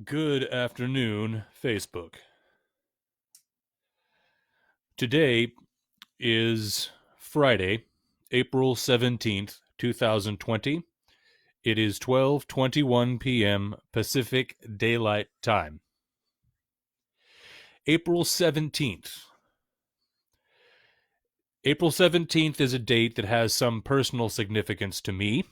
Good afternoon, Facebook. Today is Friday, April 17th, 2020. It is 12:21 p.m. Pacific Daylight Time. April 17th. April 17th is a date that has some personal significance to me.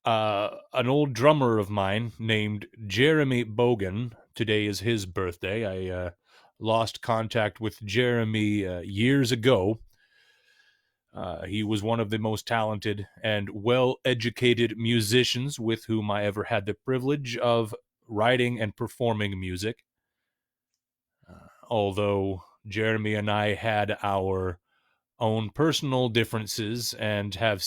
An old drummer of mine named Jeremy Bogan, today is his birthday. I lost contact with Jeremy years ago. He was one of the most talented and well educated musicians with whom I ever had the privilege of writing and performing music. Although Jeremy and I had our own personal differences and have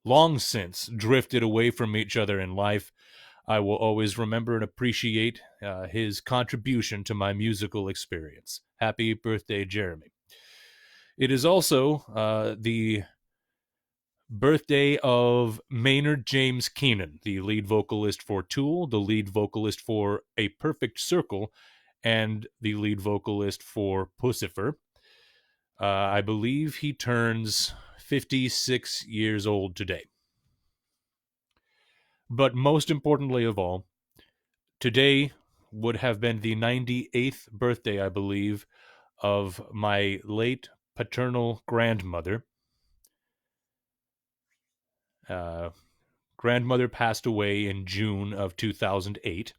long since drifted away from each other in life, I will always remember and appreciate his contribution to my musical experience. Happy birthday, Jeremy. It is also the birthday of Maynard James Keenan, the lead vocalist for Tool, the lead vocalist for A Perfect Circle, and the lead vocalist for Pussifer. I believe he turns 56 years old today. But most importantly of all, today would have been the 98th birthday, I believe, of my late paternal grandmother. Uh, Grandmother passed away in June of 2008,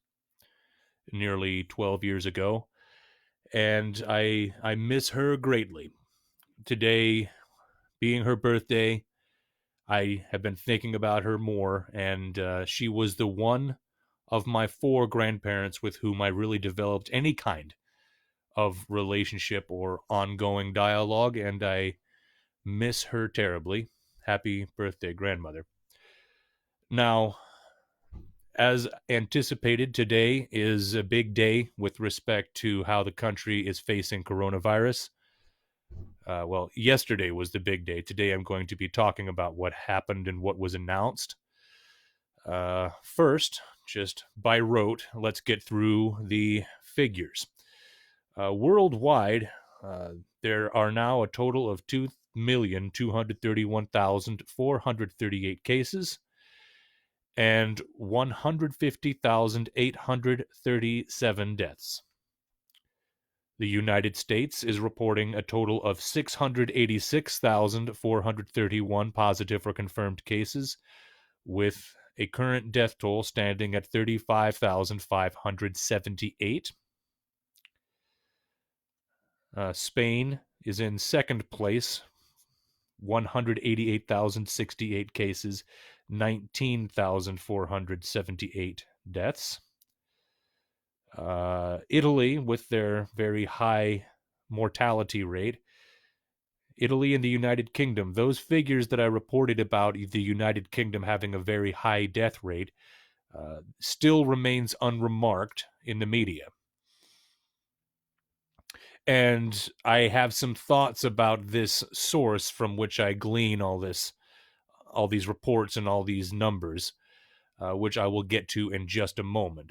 nearly 12 years ago, and I miss her greatly. Today being her birthday, I have been thinking about her more, and she was the one of my four grandparents with whom I really developed any kind of relationship or ongoing dialogue, and I miss her terribly. Happy birthday, grandmother. Now, as anticipated, today is a big day with respect to how the country is facing coronavirus. Well, yesterday was the big day. Today I'm going to be talking about what happened and what was announced. First, just by rote, let's get through the figures. Worldwide, there are now a total of 2,231,438 cases and 150,837 deaths. The United States is reporting a total of 686,431 positive or confirmed cases, with a current death toll standing at 35,578. Spain is in second place, 188,068 cases, 19,478 deaths. Italy, with their very high mortality rate, Italy and the United Kingdom, those figures that I reported about the United Kingdom having a very high death rate, still remains unremarked in the media. And I have some thoughts about this source from which I glean all these reports and all these numbers, which I will get to in just a moment.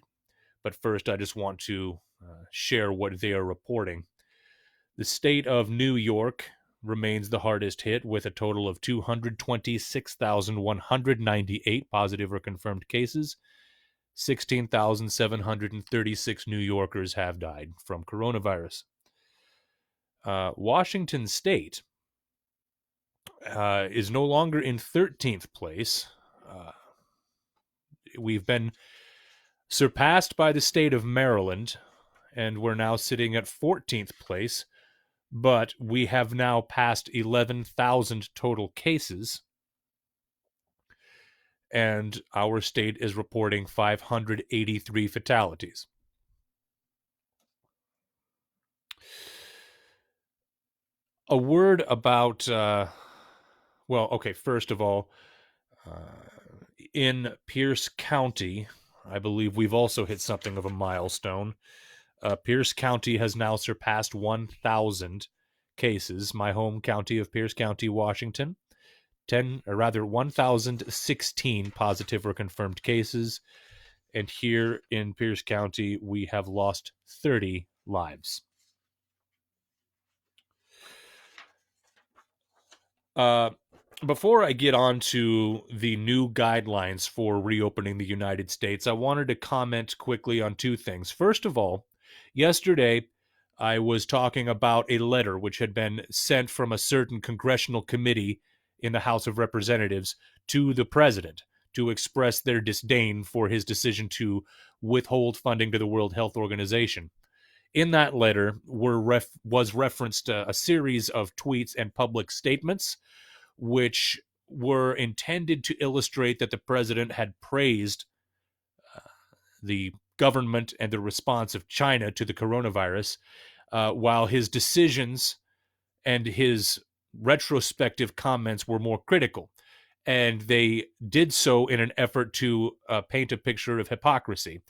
But first, I just want to share what they are reporting. The state of New York remains the hardest hit, with a total of 226,198 positive or confirmed cases. 16,736 New Yorkers have died from coronavirus. Washington State is no longer in 13th place. We've been surpassed by the state of Maryland, and we're now sitting at 14th place, but we have now passed 11,000 total cases, and our state is reporting 583 fatalities. A word about, first of all, in Pierce County, I believe we've also hit something of a milestone. Pierce County has now surpassed 1,000 cases. My home county of Pierce County, Washington, 1,016 positive or confirmed cases, and here in Pierce County, we have lost 30 lives. Before I get on to the new guidelines for reopening the United States, I wanted to comment quickly on two things. First of all, yesterday I was talking about a letter which had been sent from a certain congressional committee in the House of Representatives to the president to express their disdain for his decision to withhold funding to the World Health Organization. In that letter was referenced a series of tweets and public statements which were intended to illustrate that the president had praised the government and the response of China to the coronavirus, while his decisions and his retrospective comments were more critical. And they did so in an effort to paint a picture of hypocrisy.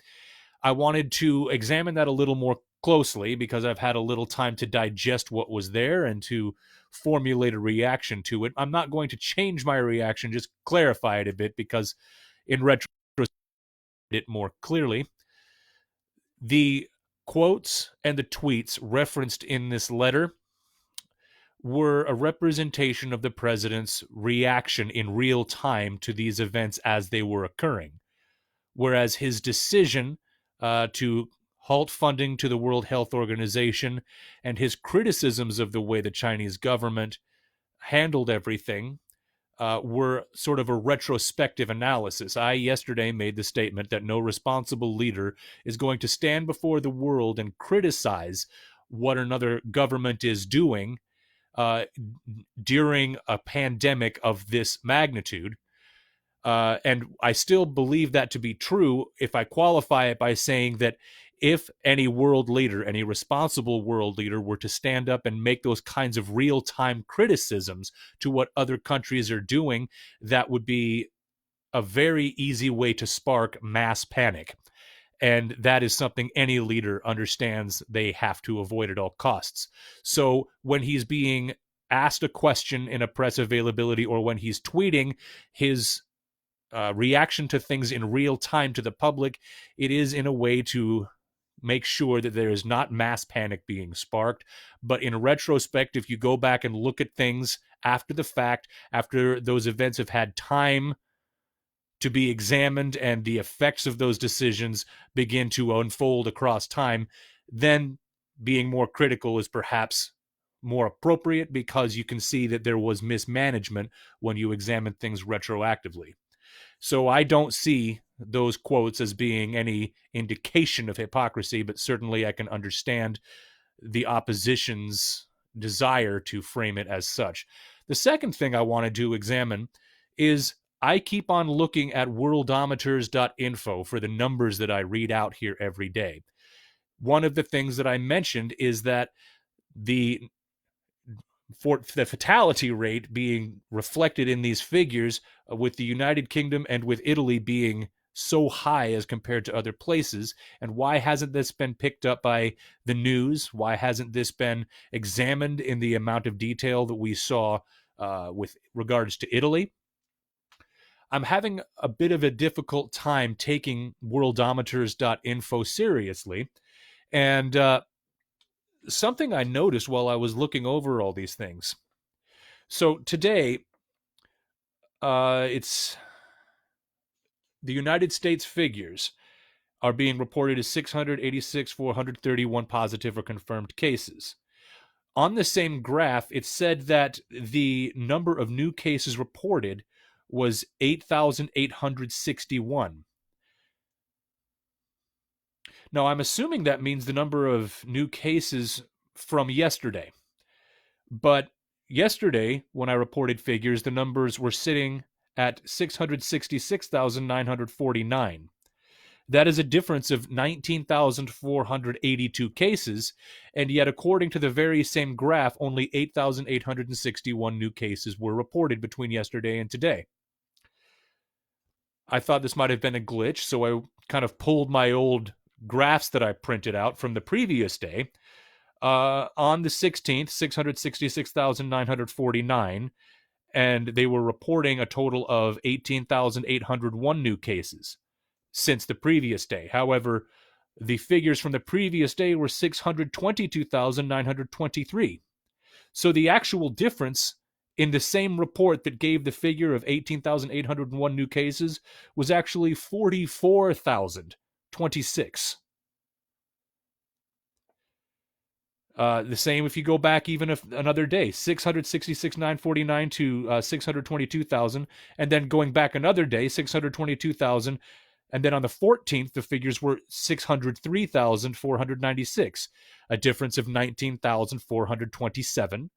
I wanted to examine that a little more closely because I've had a little time to digest what was there and to formulate a reaction to it. I'm not going to change my reaction, just clarify it a bit because in retrospect, it more clearly. The quotes and the tweets referenced in this letter were a representation of the president's reaction in real time to these events as they were occurring, whereas his decision to halt funding to the World Health Organization and his criticisms of the way the Chinese government handled everything were sort of a retrospective analysis. I yesterday made the statement that no responsible leader is going to stand before the world and criticize what another government is doing during a pandemic of this magnitude. And I still believe that to be true if I qualify it by saying that if any world leader, any responsible world leader, were to stand up and make those kinds of real-time criticisms to what other countries are doing, that would be a very easy way to spark mass panic. And that is something any leader understands they have to avoid at all costs. So when he's being asked a question in a press availability or when he's tweeting his reaction to things in real time to the public, it is in a way to make sure that there is not mass panic being sparked. But in retrospect, if you go back and look at things after the fact, after those events have had time to be examined and the effects of those decisions begin to unfold across time, then being more critical is perhaps more appropriate because you can see that there was mismanagement when you examine things retroactively. So I don't see those quotes as being any indication of hypocrisy, but certainly I can understand the opposition's desire to frame it as such. The second thing I wanted to examine is I keep on looking at worldometers.info for the numbers that I read out here every day. One of the things that I mentioned is that the fatality rate being reflected in these figures with the United Kingdom and with Italy being so high as compared to other places. And why hasn't this been picked up by the news? Why hasn't this been examined in the amount of detail that we saw with regards to Italy? I'm having a bit of a difficult time taking worldometers.info seriously. And something I noticed while I was looking over all these things. So today, it's the United States figures are being reported as 686,431 positive or confirmed cases. On the same graph, it said that the number of new cases reported was 8,861. Now, I'm assuming that means the number of new cases from yesterday. But yesterday, when I reported figures, the numbers were sitting at 666,949. That is a difference of 19,482 cases, and yet according to the very same graph, only 8,861 new cases were reported between yesterday and today. I thought this might have been a glitch, so I kind of pulled my old graphs that I printed out from the previous day. On the 16th, 666,949, and they were reporting a total of 18,801 new cases. since the previous day. However, the figures from the previous day were 622,923. So the actual difference in the same report that gave the figure of 18,801 new cases was actually 44,026. The same if you go back even another day, 666,949 to 622,000, and then going back another day, 622,000, and then on the 14th, the figures were 603,496, a difference of 19,427.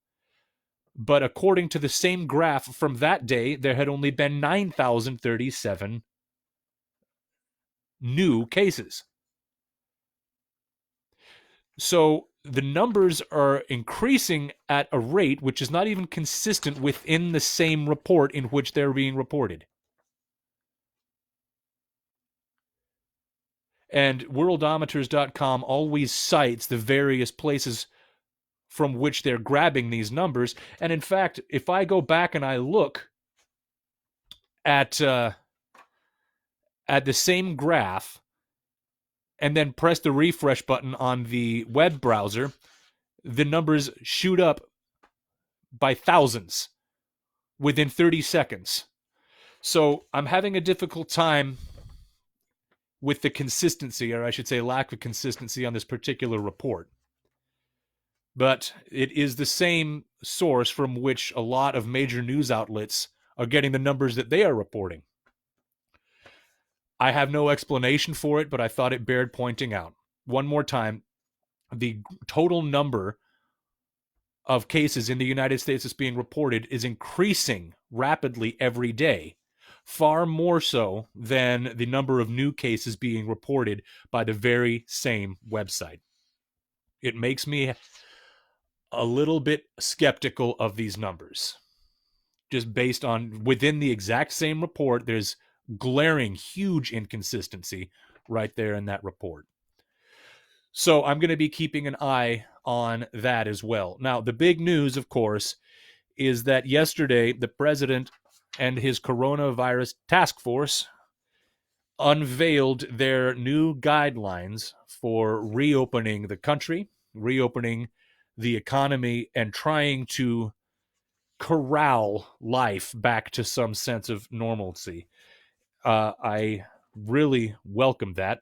But according to the same graph from that day, there had only been 9,037 new cases. So the numbers are increasing at a rate which is not even consistent within the same report in which they're being reported. And worldometers.com always cites the various places from which they're grabbing these numbers. And in fact, if I go back and I look at the same graph and then press the refresh button on the web browser, the numbers shoot up by thousands within 30 seconds. So I'm having a difficult time with the consistency, or I should say lack of consistency, on this particular report. But it is the same source from which a lot of major news outlets are getting the numbers that they are reporting. I have no explanation for it, but I thought it bared pointing out. One more time, the total number of cases in the United States that's being reported is increasing rapidly every day, far more so than the number of new cases being reported by the very same website. It makes me a little bit skeptical of these numbers. Just based on within the exact same report, there's glaring, huge inconsistency right there in that report. So I'm going to be keeping an eye on that as well. Now, the big news, of course, is that yesterday the president and his coronavirus task force unveiled their new guidelines for reopening the country, reopening the economy, and trying to corral life back to some sense of normalcy. I really welcome that.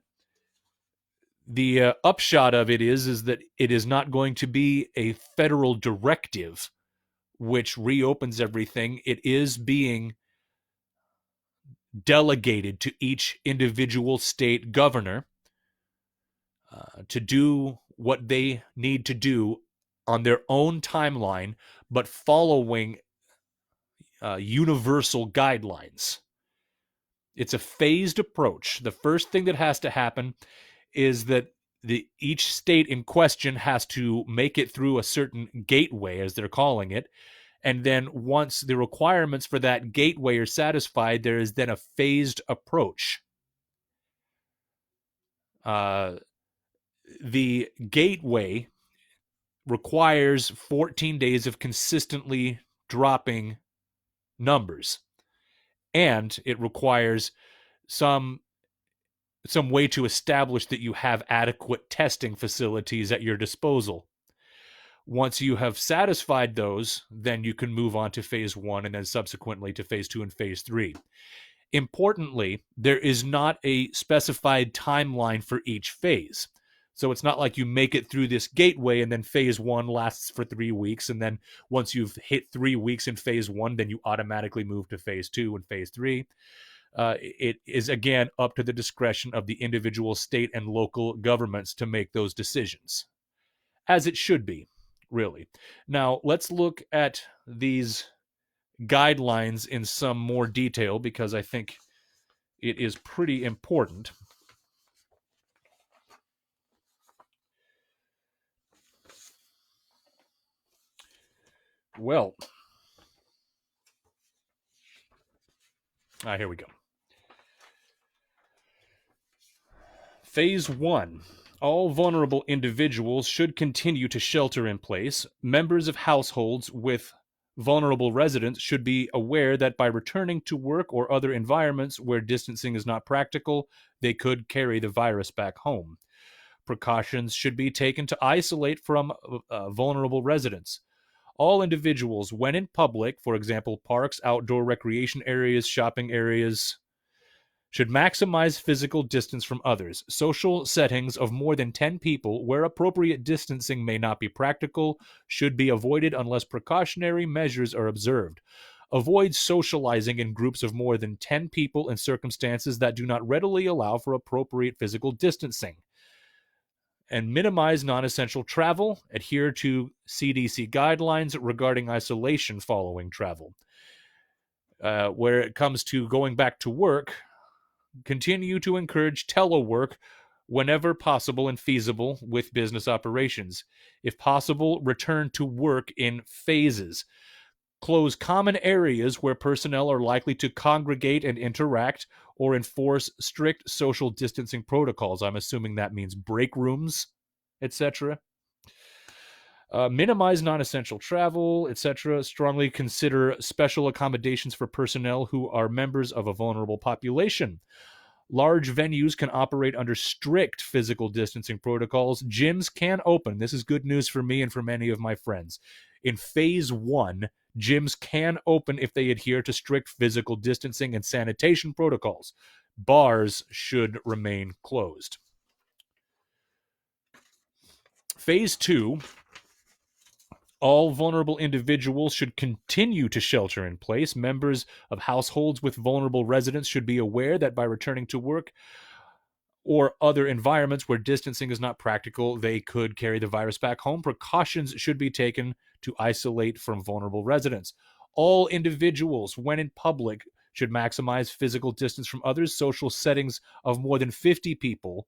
The upshot of it is that it is not going to be a federal directive which reopens everything. It is being delegated to each individual state governor to do what they need to do on their own timeline, but following universal guidelines. It's a phased approach. The first thing that has to happen is that each state in question has to make it through a certain gateway, as they're calling it. And then once the requirements for that gateway are satisfied, there is then a phased approach. The gateway requires 14 days of consistently dropping numbers. And it requires some way to establish that you have adequate testing facilities at your disposal. Once you have satisfied those, then you can move on to phase 1 and then subsequently to phase 2 and phase 3. Importantly, there is not a specified timeline for each phase. So it's not like you make it through this gateway and then phase 1 lasts for 3 weeks, and then once you've hit 3 weeks in phase 1, then you automatically move to phase 2 and phase 3. It is, again, up to the discretion of the individual state and local governments to make those decisions, as it should be, really. Now, let's look at these guidelines in some more detail, because I think it is pretty important. Well, here we go. Phase 1. All vulnerable individuals should continue to shelter in place. Members of households with Vulnerable residents should be aware that by returning to work or other environments where distancing is not practical, they could carry the virus back home. Precautions should be taken to isolate from vulnerable residents. All individuals, when in public, for example, parks, outdoor recreation areas, shopping areas, should maximize physical distance from others. Social settings of more than 10 people where appropriate distancing may not be practical should be avoided unless precautionary measures are observed. Avoid socializing in groups of more than 10 people in circumstances that do not readily allow for appropriate physical distancing. And minimize non-essential travel. Adhere to CDC guidelines regarding isolation following travel. Where it comes to going back to work, continue to encourage telework whenever possible and feasible with business operations. If possible, return to work in phases. Close common areas where personnel are likely to congregate and interact, or enforce strict social distancing protocols. I'm assuming that means break rooms, etc. Minimize non-essential travel, etc. Strongly consider special accommodations for personnel who are members of a vulnerable population. Large venues can operate under strict physical distancing protocols. Gyms can open. This is good news for me and for many of my friends. In phase 1, gyms can open if they adhere to strict physical distancing and sanitation protocols. Bars should remain closed. Phase 2, all vulnerable individuals should continue to shelter in place. Members of households with vulnerable residents should be aware that by returning to work or other environments where distancing is not practical, they could carry the virus back home. Precautions should be taken to isolate from vulnerable residents. All individuals, when in public, should maximize physical distance from others. Social settings of more than 50 people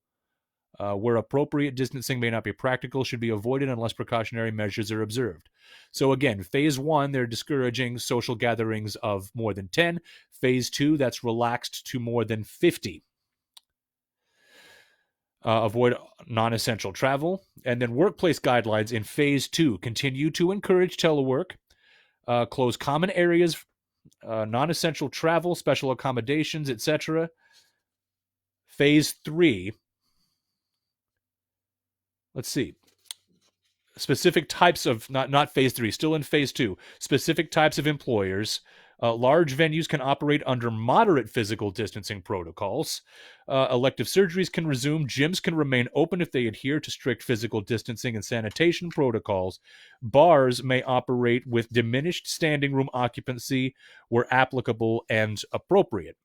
where appropriate distancing may not be practical should be avoided unless precautionary measures are observed. So again, phase 1, they're discouraging social gatherings of more than 10. Phase 2, that's relaxed to more than 50. Avoid non-essential travel. And then workplace guidelines in phase 2, continue to encourage telework, close common areas, non-essential travel, special accommodations, etc. Phase 3, let's see, specific types of, not phase 3, still in phase 2, specific types of employers. Large venues can operate under moderate physical distancing protocols. Elective surgeries can resume. Gyms can remain open if they adhere to strict physical distancing and sanitation protocols. Bars may operate with diminished standing room occupancy where applicable and appropriate.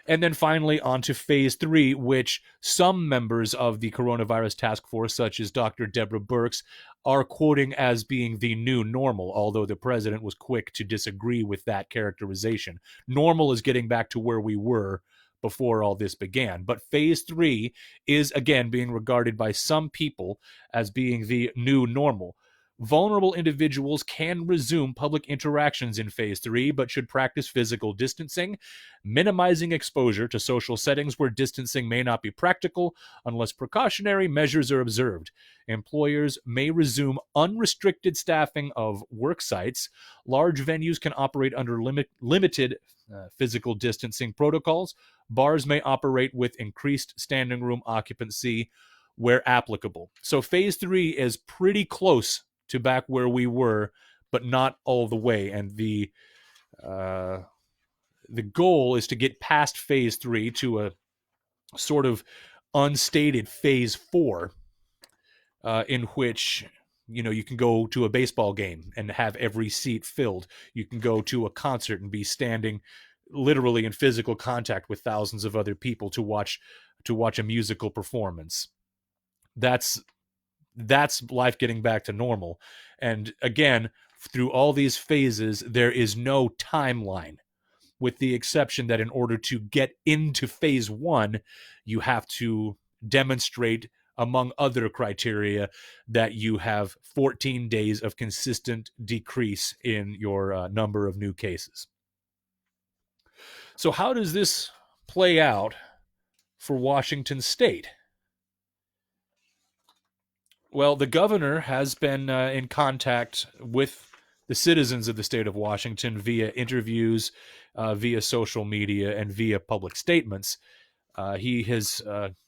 And then finally, on to phase 3, which some members of the coronavirus task force, such as Dr. Deborah Birx, are quoting as being the new normal, although the president was quick to disagree with that characterization. Normal is getting back to where we were before all this began. But phase 3 is, again, being regarded by some people as being the new normal. Vulnerable individuals can resume public interactions in phase 3, but should practice physical distancing, minimizing exposure to social settings where distancing may not be practical unless precautionary measures are observed. Employers may resume unrestricted staffing of work sites. Large venues can operate under limited physical distancing protocols. Bars may operate with increased standing room occupancy where applicable. So phase 3 is pretty close to back where we were, but not all the way. And the goal is to get past phase 3 to a sort of unstated phase 4, in which you can go to a baseball game and have every seat filled. You can go to a concert and be standing literally in physical contact with thousands of other people to watch a musical performance. That's life getting back to normal. And again, through all these phases, there is no timeline, with the exception that in order to get into phase 1, you have to demonstrate, among other criteria, that you have 14 days of consistent decrease in your number of new cases. So how does this play out for Washington State? Well, the governor has been in contact with the citizens of the state of Washington via interviews, via social media, and via public statements. He has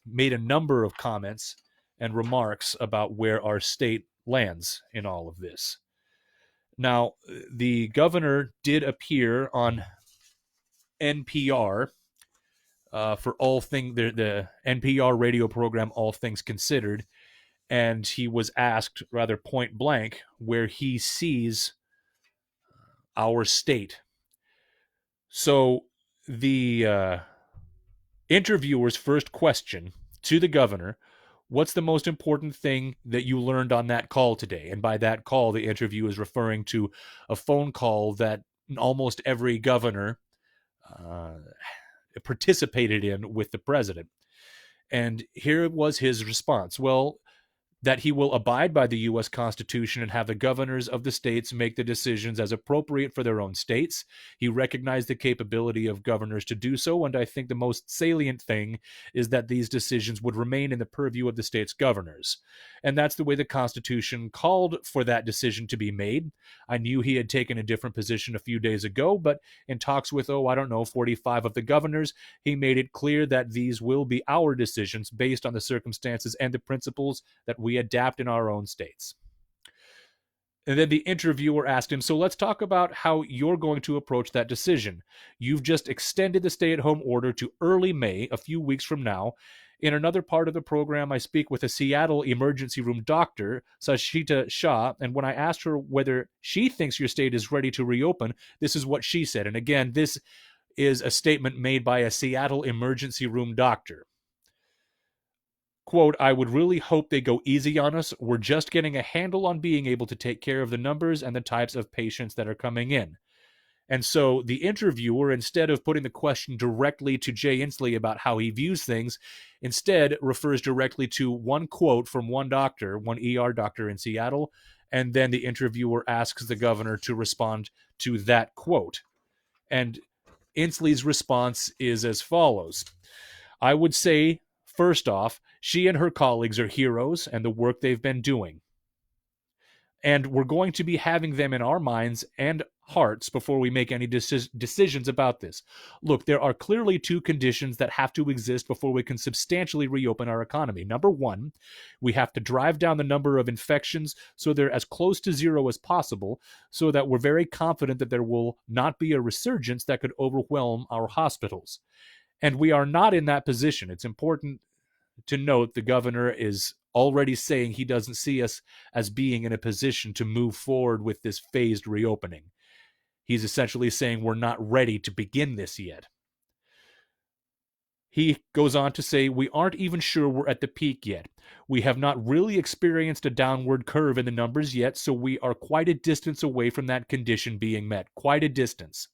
made a number of comments and remarks about where our state lands in all of this. Now, the governor did appear on NPR for the NPR radio program All Things Considered, and he was asked rather point blank where he sees our state. So the interviewer's first question to the governor: what's the most important thing that you learned on that call today? And by that call, the interview is referring to a phone call that almost every governor participated in with the president. And here was his response. Well, that he will abide by the U.S. Constitution and have the governors of the states make the decisions as appropriate for their own states. He recognized the capability of governors to do so, and I think the most salient thing is that these decisions would remain in the purview of the state's governors. And that's the way the Constitution called for that decision to be made. I knew he had taken a different position a few days ago, but in talks with, 45 of the governors, he made it clear that these will be our decisions based on the circumstances and the principles that we adapt in our own states. And then the interviewer asked him, so let's talk about how you're going to approach that decision. You've just extended the stay-at-home order to early May, a few weeks from now. In another part of the program, I speak with a Seattle emergency room doctor, Sashita Shah, and when I asked her whether she thinks your state is ready to reopen, this is what she said. And again, this is a statement made by a Seattle emergency room doctor. Quote, I would really hope they go easy on us. We're just getting a handle on being able to take care of the numbers and the types of patients that are coming in. And so the interviewer, instead of putting the question directly to Jay Inslee about how he views things, instead refers directly to one quote from one doctor, one ER doctor in Seattle, and then the interviewer asks the governor to respond to that quote. And Inslee's response is as follows. I would say, first off, she and her colleagues are heroes and the work they've been doing. And we're going to be having them in our minds and hearts before we make any decisions about this. Look, there are clearly two conditions that have to exist before we can substantially reopen our economy. Number one, we have to drive down the number of infections so they're as close to zero as possible, so that we're very confident that there will not be a resurgence that could overwhelm our hospitals. And we are not in that position. It's important to note the governor is already saying he doesn't see us as being in a position to move forward with this phased reopening. He's essentially saying we're not ready to begin this yet. He goes on to say, we aren't even sure we're at the peak yet. We have not really experienced a downward curve in the numbers yet, so we are quite a distance away from that condition being met. Quite a distance.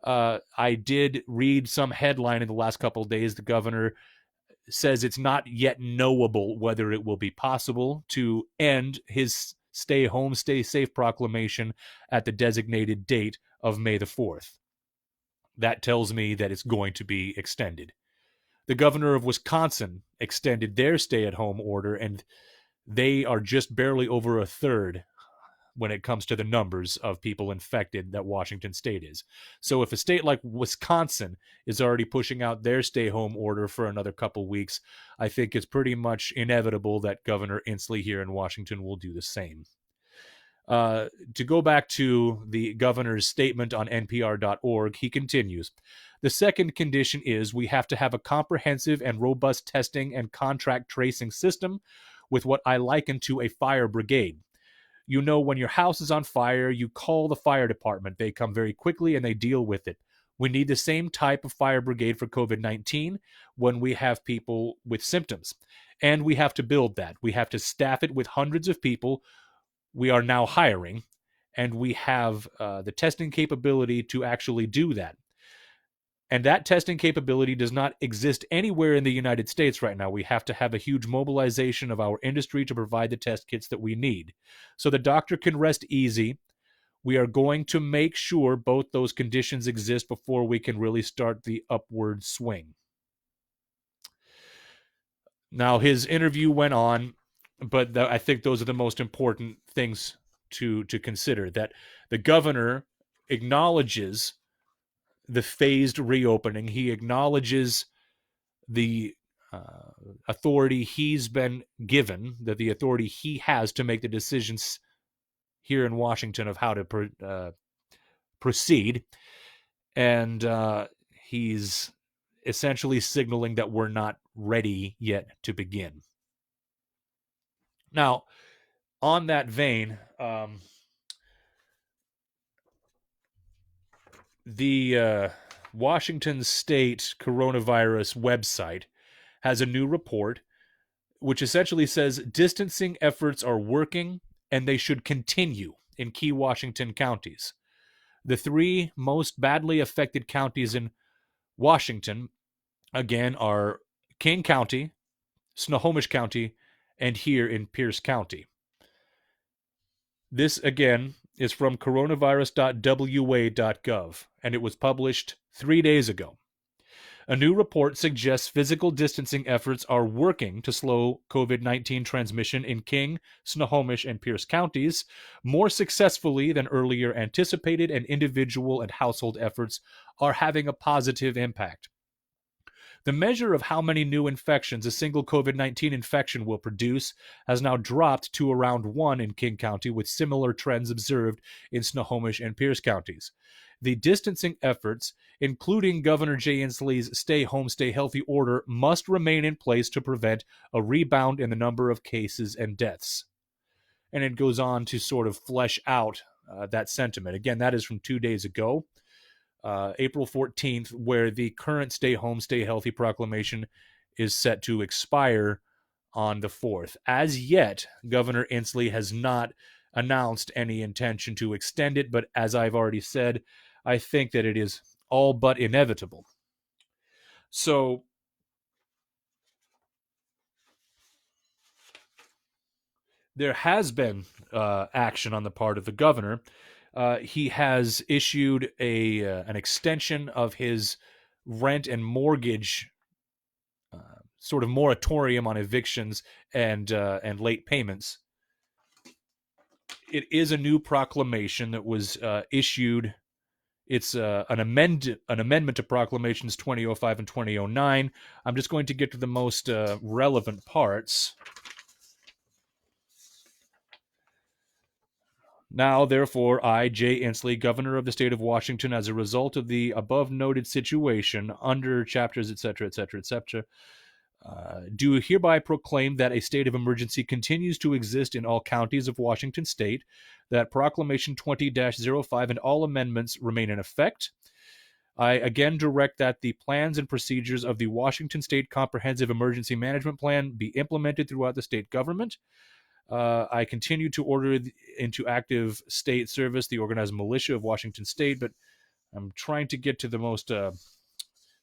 I did read some headline in the last couple of days. The governor says it's not yet knowable whether it will be possible to end his stay home, stay safe proclamation at the designated date of May the 4th. That tells me that it's going to be extended. The governor of Wisconsin extended their stay-at-home order, and they are just barely over a third when it comes to the numbers of people infected that Washington state is. So if a state like Wisconsin is already pushing out their stay-home order for another couple weeks, I think it's pretty much inevitable that Governor Inslee here in Washington will do the same. To go back to the governor's statement on NPR.org, he continues, the second condition is we have to have a comprehensive and robust testing and contract tracing system with what I liken to a fire brigade. You know, when your house is on fire, you call the fire department. They come very quickly and they deal with it. We need the same type of fire brigade for COVID-19 when we have people with symptoms. And we have to build that. We have to staff it with hundreds of people. We are now hiring, and we have the testing capability to actually do that. And that testing capability does not exist anywhere in the United States right now. We have to have a huge mobilization of our industry to provide the test kits that we need. So the doctor can rest easy. We are going to make sure both those conditions exist before we can really start the upward swing. Now, his interview went on, but I think those are the most important things to consider, that the governor acknowledges the phased reopening. He acknowledges the authority he's been given, that the authority he has to make the decisions here in Washington of how to proceed. And he's essentially signaling that we're not ready yet to begin. Now, on that vein, the Washington State coronavirus website has a new report which essentially says distancing efforts are working and they should continue in key Washington counties. The three most badly affected counties in Washington, again, are King County, Snohomish County, and here in Pierce County. This, again, is from coronavirus.wa.gov, and it was published 3 days ago. A new report suggests physical distancing efforts are working to slow COVID-19 transmission in King, Snohomish, and Pierce counties more successfully than earlier anticipated, and individual and household efforts are having a positive impact. The measure of how many new infections a single COVID-19 infection will produce has now dropped to around 1 in King County, with similar trends observed in Snohomish and Pierce counties. The distancing efforts, including Governor Jay Inslee's stay home, stay healthy order, must remain in place to prevent a rebound in the number of cases and deaths. And it goes on to sort of flesh out that sentiment. Again, that is from 2 days ago. April 14th, where the current stay home, stay healthy proclamation is set to expire on the 4th. As yet, Governor Inslee has not announced any intention to extend it, but as I've already said, I think that it is all but inevitable. So, there has been action on the part of the governor. He has issued an extension of his rent and mortgage sort of moratorium on evictions and late payments. It is a new proclamation that was issued. It's an amendment to proclamations 2005 and 2009. I'm just going to get to the most relevant parts. Now, therefore, I, Jay Inslee, Governor of the State of Washington, as a result of the above-noted situation under chapters, etc., etc., etc., do hereby proclaim that a state of emergency continues to exist in all counties of Washington State, that Proclamation 20-05 and all amendments remain in effect. I again direct that the plans and procedures of the Washington State Comprehensive Emergency Management Plan be implemented throughout the state government. I continue to order into active state service the organized militia of Washington State, but I'm trying to get to the most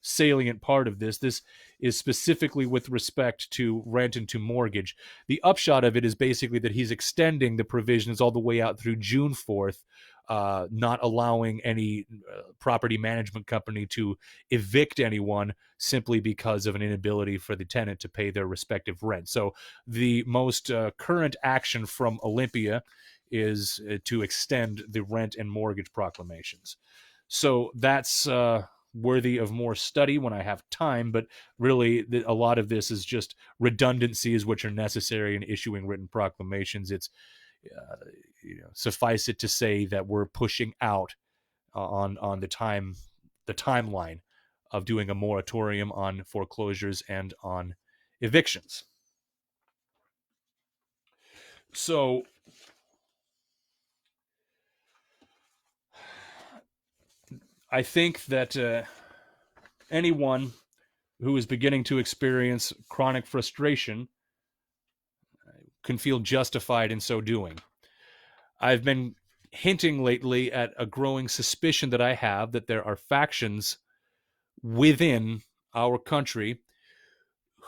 salient part of this. This is specifically with respect to rent and to mortgage. The upshot of it is basically that he's extending the provisions all the way out through June 4th, not allowing any property management company to evict anyone simply because of an inability for the tenant to pay their respective rent. So the most current action from Olympia is to extend the rent and mortgage proclamations. So that's worthy of more study when I have time, but really a lot of this is just redundancies which are necessary in issuing written proclamations. It's suffice it to say that we're pushing out on the timeline of doing a moratorium on foreclosures and on evictions. So I think that anyone who is beginning to experience chronic frustration can feel justified in so doing. I've been hinting lately at a growing suspicion that I have that there are factions within our country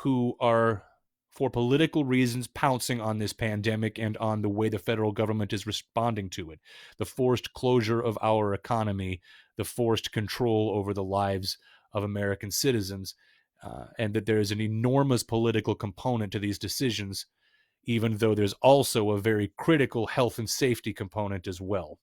who are, for political reasons, pouncing on this pandemic and on the way the federal government is responding to it. The forced closure of our economy, the forced control over the lives of American citizens, and that there is an enormous political component to these decisions, even though there's also a very critical health and safety component as well.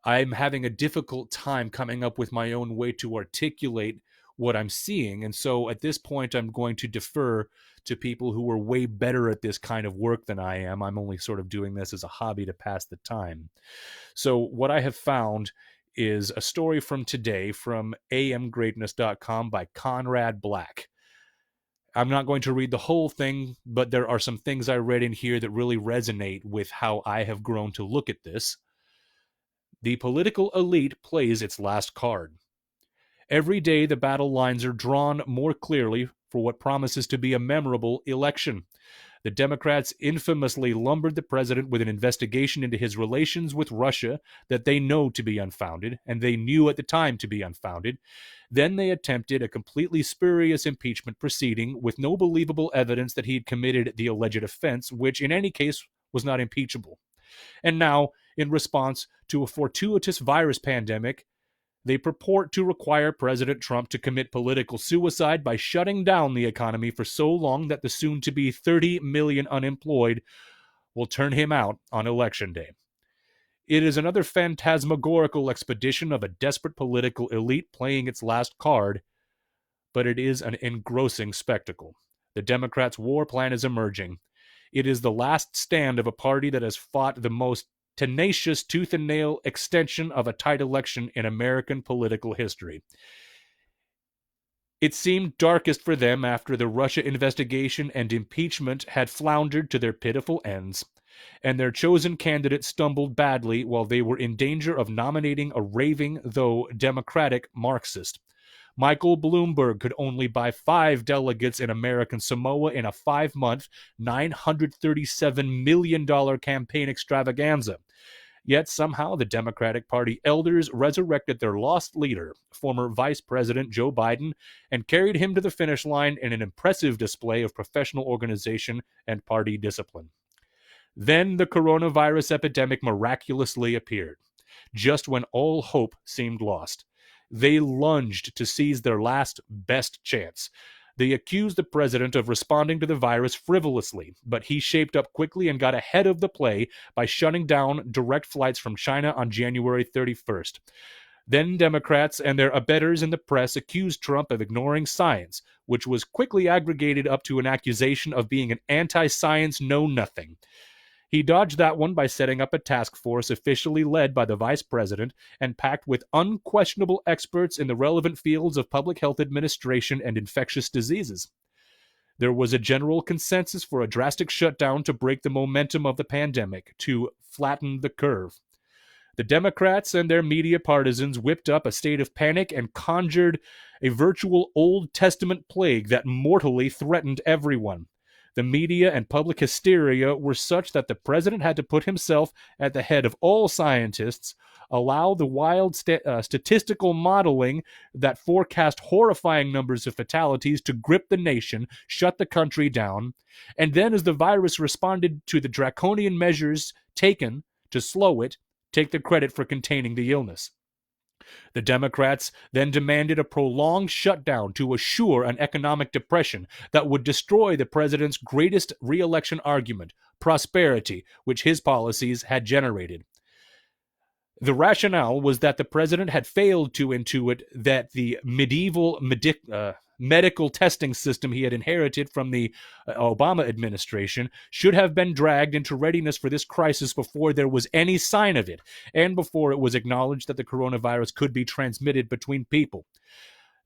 I'm having a difficult time coming up with my own way to articulate what I'm seeing. And so at this point, I'm going to defer to people who are way better at this kind of work than I am. I'm only sort of doing this as a hobby to pass the time. So what I have found is a story from today from amgreatness.com by Conrad Black. I'm not going to read the whole thing, but there are some things I read in here that really resonate with how I have grown to look at this. The political elite plays its last card. Every day, the battle lines are drawn more clearly for what promises to be a memorable election. The Democrats infamously lumbered the president with an investigation into his relations with Russia that they know to be unfounded, and they knew at the time to be unfounded. Then they attempted a completely spurious impeachment proceeding with no believable evidence that he had committed the alleged offense, which in any case was not impeachable. And now, in response to a fortuitous virus pandemic, they purport to require President Trump to commit political suicide by shutting down the economy for so long that the soon-to-be 30 million unemployed will turn him out on Election Day. It is another phantasmagorical expedition of a desperate political elite playing its last card, but it is an engrossing spectacle. The Democrats' war plan is emerging. It is the last stand of a party that has fought the most tenacious tooth-and-nail extension of a tight election in American political history. It seemed darkest for them after the Russia investigation and impeachment had floundered to their pitiful ends, and their chosen candidate stumbled badly while they were in danger of nominating a raving, though democratic, Marxist. Michael Bloomberg could only buy 5 delegates in American Samoa in a 5-month, $937 million campaign extravaganza. Yet somehow the Democratic Party elders resurrected their lost leader, former Vice President Joe Biden, and carried him to the finish line in an impressive display of professional organization and party discipline. Then the coronavirus epidemic miraculously appeared, just when all hope seemed lost. They lunged to seize their last best chance. They accused the president of responding to the virus frivolously, but he shaped up quickly and got ahead of the play by shutting down direct flights from China on January 31st. Then Democrats and their abettors in the press accused Trump of ignoring science, which was quickly aggregated up to an accusation of being an anti-science know-nothing. He dodged that one by setting up a task force officially led by the vice president and packed with unquestionable experts in the relevant fields of public health administration and infectious diseases. There was a general consensus for a drastic shutdown to break the momentum of the pandemic, to flatten the curve. The Democrats and their media partisans whipped up a state of panic and conjured a virtual Old Testament plague that mortally threatened everyone. The media and public hysteria were such that the president had to put himself at the head of all scientists, allow the wild statistical modeling that forecast horrifying numbers of fatalities to grip the nation, shut the country down, and then as the virus responded to the draconian measures taken to slow it, take the credit for containing the illness. The Democrats then demanded a prolonged shutdown to assure an economic depression that would destroy the president's greatest re-election argument, prosperity, which his policies had generated. The rationale was that the president had failed to intuit that the medieval medical testing system he had inherited from the Obama administration should have been dragged into readiness for this crisis before there was any sign of it, and before it was acknowledged that the coronavirus could be transmitted between people.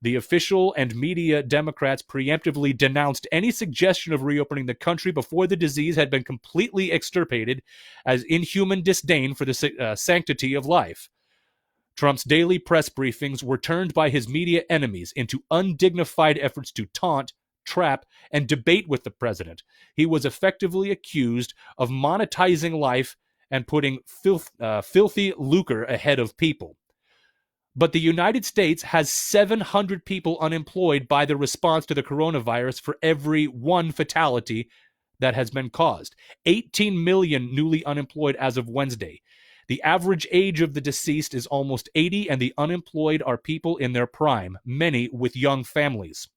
The official and media Democrats preemptively denounced any suggestion of reopening the country before the disease had been completely extirpated as inhuman disdain for the sanctity of life. Trump's daily press briefings were turned by his media enemies into undignified efforts to taunt, trap, and debate with the president. He was effectively accused of monetizing life and putting filthy lucre ahead of people. But the United States has 700 people unemployed by the response to the coronavirus for every one fatality that has been caused. 18 million newly unemployed as of Wednesday. The average age of the deceased is almost 80, and the unemployed are people in their prime, many with young families.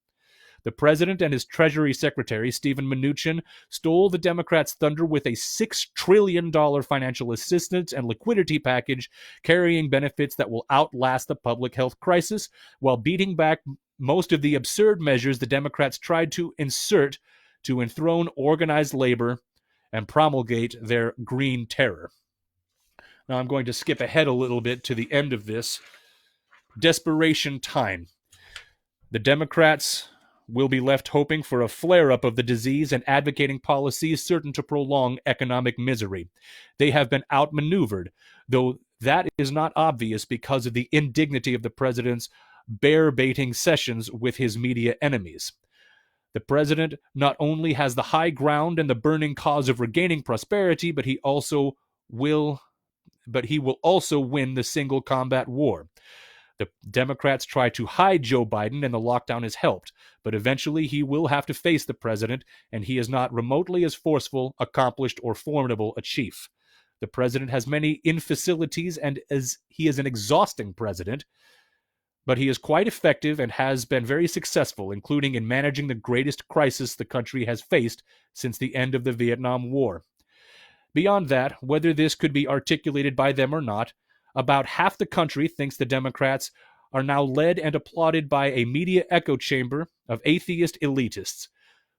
The president and his Treasury Secretary, Steven Mnuchin, stole the Democrats' thunder with a $6 trillion financial assistance and liquidity package carrying benefits that will outlast the public health crisis, while beating back most of the absurd measures the Democrats tried to insert to enthrone organized labor and promulgate their green terror. Now I'm going to skip ahead a little bit to the end of this. Desperation time. The Democrats will be left hoping for a flare-up of the disease and advocating policies certain to prolong economic misery. They have been outmaneuvered, though that is not obvious because of the indignity of the president's bear-baiting sessions with his media enemies. The president not only has the high ground and the burning cause of regaining prosperity, but he will also win the single combat war. The Democrats try to hide Joe Biden, and the lockdown has helped, but eventually he will have to face the president, and he is not remotely as forceful, accomplished, or formidable a chief. The president has many infacilities, and he is an exhausting president, but he is quite effective and has been very successful, including in managing the greatest crisis the country has faced since the end of the Vietnam War. Beyond that, whether this could be articulated by them or not, about half the country thinks the Democrats are now led and applauded by a media echo chamber of atheist elitists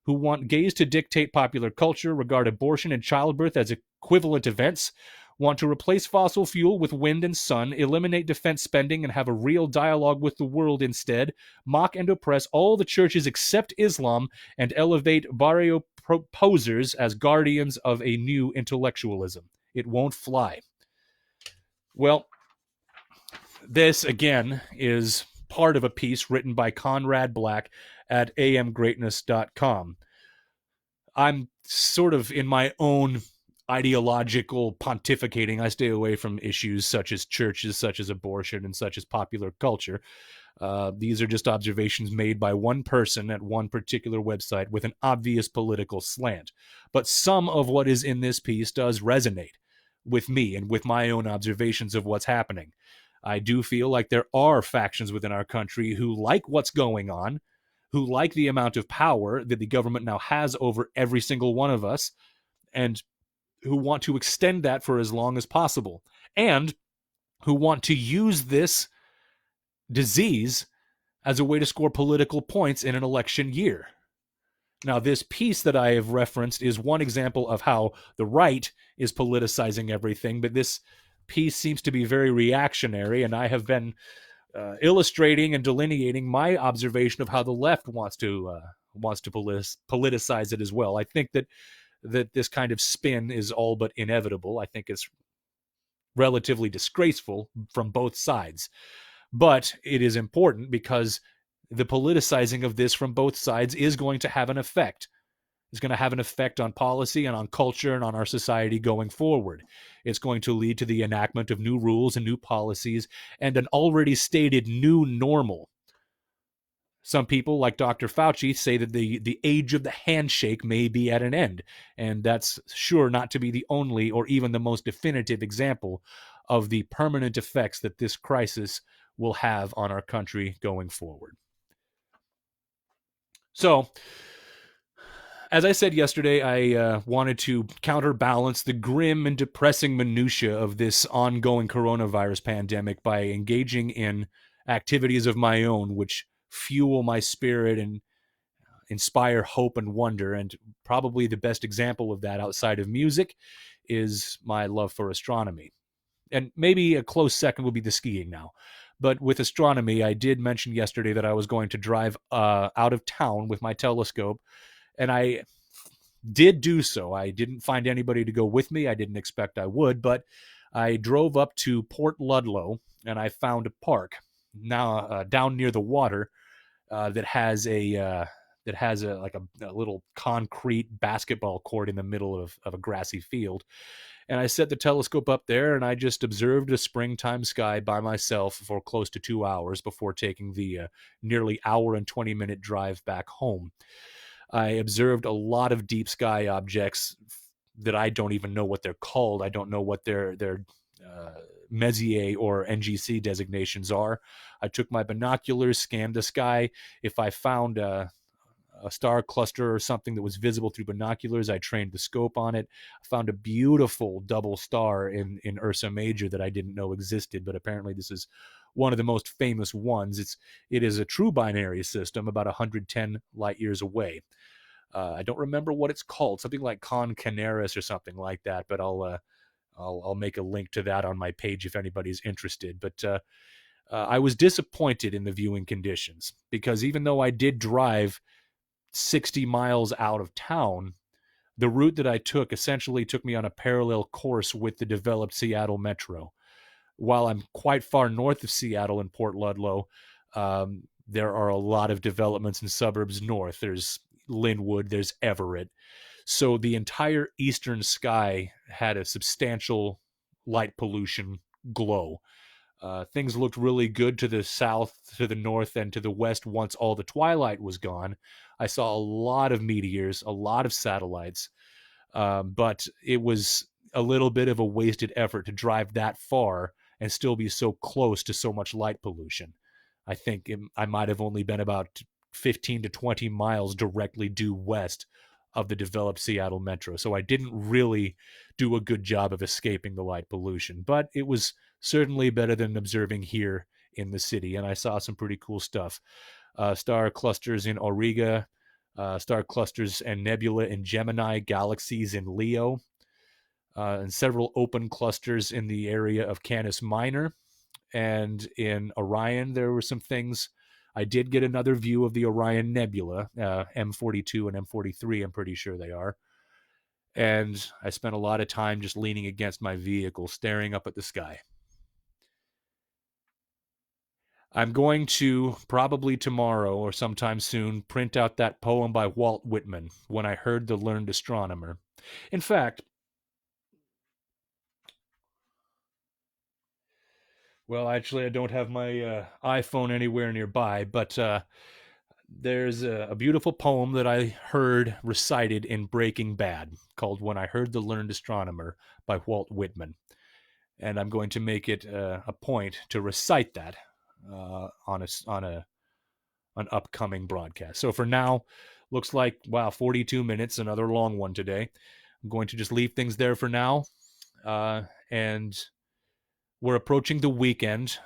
who want gays to dictate popular culture, regard abortion and childbirth as equivalent events, want to replace fossil fuel with wind and sun, eliminate defense spending and have a real dialogue with the world instead, mock and oppress all the churches except Islam, and elevate barrio posers as guardians of a new intellectualism. It won't fly. Well, this, again, is part of a piece written by Conrad Black at amgreatness.com. I'm sort of in my own ideological pontificating. I stay away from issues such as churches, such as abortion, and such as popular culture. These are just observations made by one person at one particular website with an obvious political slant. But some of what is in this piece does resonate with me and with my own observations of what's happening. I do feel like there are factions within our country who like what's going on, who like the amount of power that the government now has over every single one of us, and who want to extend that for as long as possible, and who want to use this disease as a way to score political points in an election year. Now, this piece that I have referenced is one example of how the right is politicizing everything, but this piece seems to be very reactionary, and I have been illustrating and delineating my observation of how the left wants to politicize it as well. I think that this kind of spin is all but inevitable. I think it's relatively disgraceful from both sides. But it is important because the politicizing of this from both sides is going to have an effect. It's going to have an effect on policy and on culture and on our society going forward. It's going to lead to the enactment of new rules and new policies and an already stated new normal. Some people, like Dr. Fauci, say that the age of the handshake may be at an end, and that's sure not to be the only or even the most definitive example of the permanent effects that this crisis will have on our country going forward. So, as I said yesterday, I wanted to counterbalance the grim and depressing minutia of this ongoing coronavirus pandemic by engaging in activities of my own, which fuel my spirit and inspire hope and wonder. And probably the best example of that outside of music is my love for astronomy. And maybe a close second would be the skiing now. But with astronomy, I did mention yesterday that I was going to drive out of town with my telescope, and I did do so. I didn't find anybody to go with me. I didn't expect I would, but I drove up to Port Ludlow, and I found a park now down near the water that has a little concrete basketball court in the middle of a grassy field. And I set the telescope up there, and I just observed a springtime sky by myself for close to 2 hours before taking the nearly hour and 20-minute drive back home. I observed a lot of deep sky objects that I don't even know what they're called. I don't know what their Messier or NGC designations are. I took my binoculars, scanned the sky. If I found a star cluster or something that was visible through binoculars. I trained the scope on it. I found a beautiful double star in Ursa Major that I didn't know existed, but apparently this is one of the most famous ones. It is a true binary system, about 110 light years away. I don't remember what it's called, something like Con Canaris or something like that. But I'll make a link to that on my page if anybody's interested. But I was disappointed in the viewing conditions because even though I did drive 60 miles out of town, the route that I took essentially took me on a parallel course with the developed Seattle Metro. While I'm quite far north of Seattle in Port Ludlow, there are a lot of developments and suburbs north. There's Linwood, there's Everett. So the entire eastern sky had a substantial light pollution glow. Things looked really good to the south, to the north, and to the west once all the twilight was gone. I saw a lot of meteors, a lot of satellites, but it was a little bit of a wasted effort to drive that far and still be so close to so much light pollution. I think I might have only been about 15 to 20 miles directly due west of the developed Seattle Metro. So I didn't really do a good job of escaping the light pollution, but it was certainly better than observing here in the city. And I saw some pretty cool stuff. Star clusters in Auriga, star clusters and nebula in Gemini, galaxies in Leo, and several open clusters in the area of Canis Minor. And in Orion, there were some things. I did get another view of the Orion Nebula, M42 and M43, I'm pretty sure they are. And I spent a lot of time just leaning against my vehicle, staring up at the sky. I'm going to, probably tomorrow or sometime soon, print out that poem by Walt Whitman, When I Heard the Learned Astronomer. In fact, well, actually, I don't have my iPhone anywhere nearby, but there's a beautiful poem that I heard recited in Breaking Bad called When I Heard the Learned Astronomer by Walt Whitman. And I'm going to make it a point to recite that on an upcoming broadcast. So for now, looks like, wow, 42 minutes, another long one today. I'm going to just leave things there for now. And we're approaching the weekend.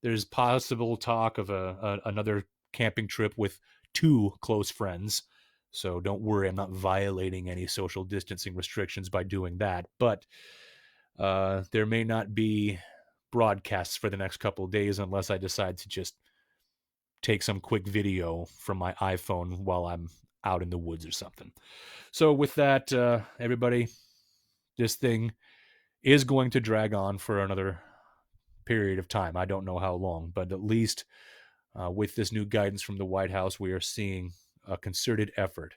There's possible talk of another camping trip with two close friends. So don't worry, I'm not violating any social distancing restrictions by doing that. But there may not be broadcasts for the next couple of days unless I decide to just take some quick video from my iPhone while I'm out in the woods or something. So with that, everybody, this thing is going to drag on for another period of time. I don't know how long, but at least with this new guidance from the White House, we are seeing a concerted effort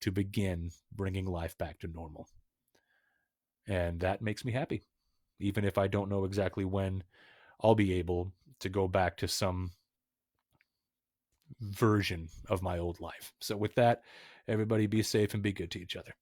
to begin bringing life back to normal. And that makes me happy, even if I don't know exactly when I'll be able to go back to some version of my old life. So with that, everybody be safe and be good to each other.